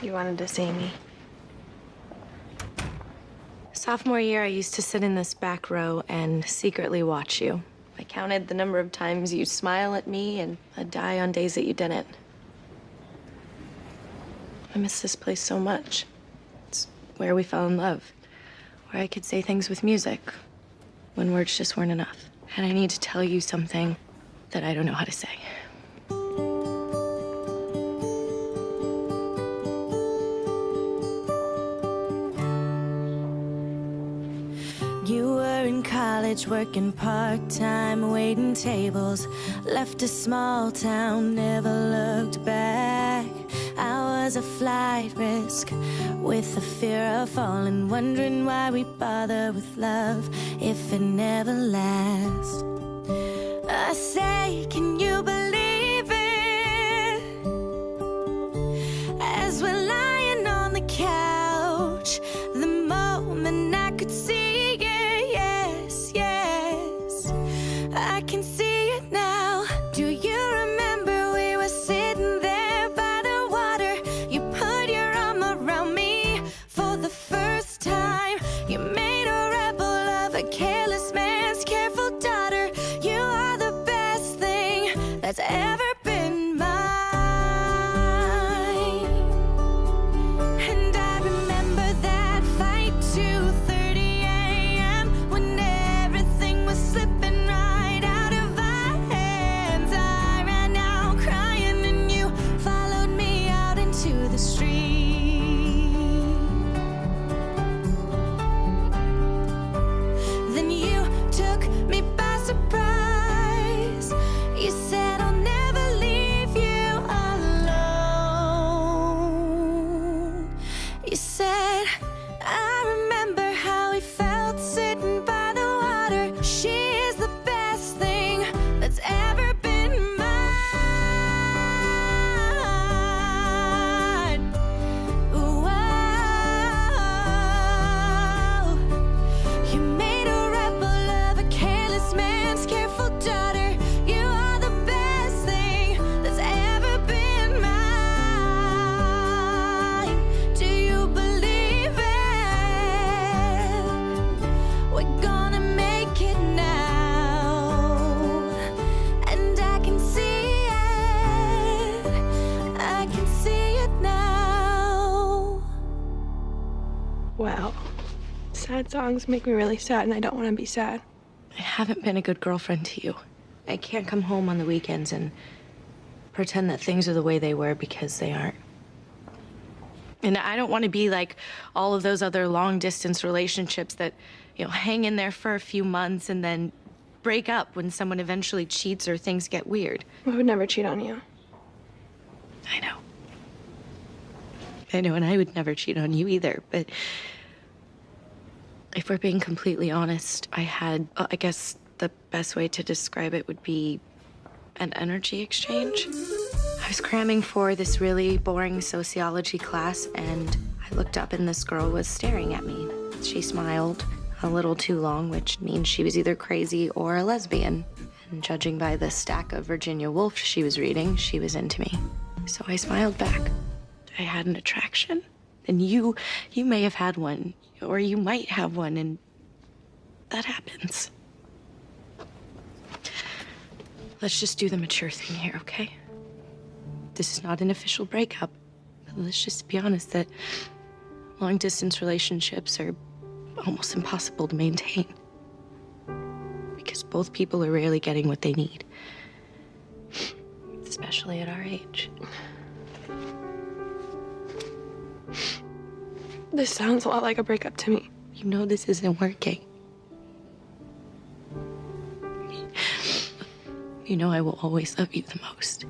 You wanted to see me. Sophomore year, I used to sit in this back row and secretly watch you. I counted the number of times you'd smile at me, and I'd die on days that you didn't. I miss this place so much. It's where we fell in love, where I could say things with music when words just weren't enough. And I need to tell you something that I don't know how to say. You were in college working part-time, waiting tables. Left a small town, never looked back. I was a flight risk with the fear of falling, wondering why we bother with love if it never lasts. I say, can you believe it? As we're lying on the couch, the moment I could see it, yes, yes, I can see it now. Do you remember we were sitting there by the water? You put your arm around me for the first time. You made a rebel of a careless man's careful daughter. You are the best thing that's ever been mine. And I remember that fight, 2:30 a.m. when everything was slipping right out of our hands. I ran out crying and you followed me out into the street. Then you took me by surprise. You said, I'll never leave you alone. You said, I remember how we felt sitting by the water. She is the best thing that's ever been mine. Ooh, oh. You made a rebel of a careless man's careful daughter. You are the best thing that's ever been mine. Do you believe it? We're gonna make it now. And I can see it. I can see it now. Well, sad songs make me really sad, and I don't want to be sad. I haven't been a good girlfriend to you. I can't come home on the weekends and pretend that things are the way they were, because they aren't. And I don't want to be like all of those other long-distance relationships that, hang in there for a few months and then break up when someone eventually cheats or things get weird. I would never cheat on you. I know. I know, and I would never cheat on you either, but if we're being completely honest, I had, I guess the best way to describe it would be an energy exchange. I was cramming for this really boring sociology class, and I looked up and this girl was staring at me. She smiled a little too long, which means she was either crazy or a lesbian. And judging by the stack of Virginia Woolf she was reading, she was into me. So I smiled back. I had an attraction. And you may have had one, or you might have one, and that happens. Let's just do the mature thing here, okay? This is not an official breakup. Let's just be honest that long-distance relationships are almost impossible to maintain, because both people are rarely getting what they need, especially at our age. This sounds a lot like a breakup to me. You know this isn't working. You know I will always love you the most.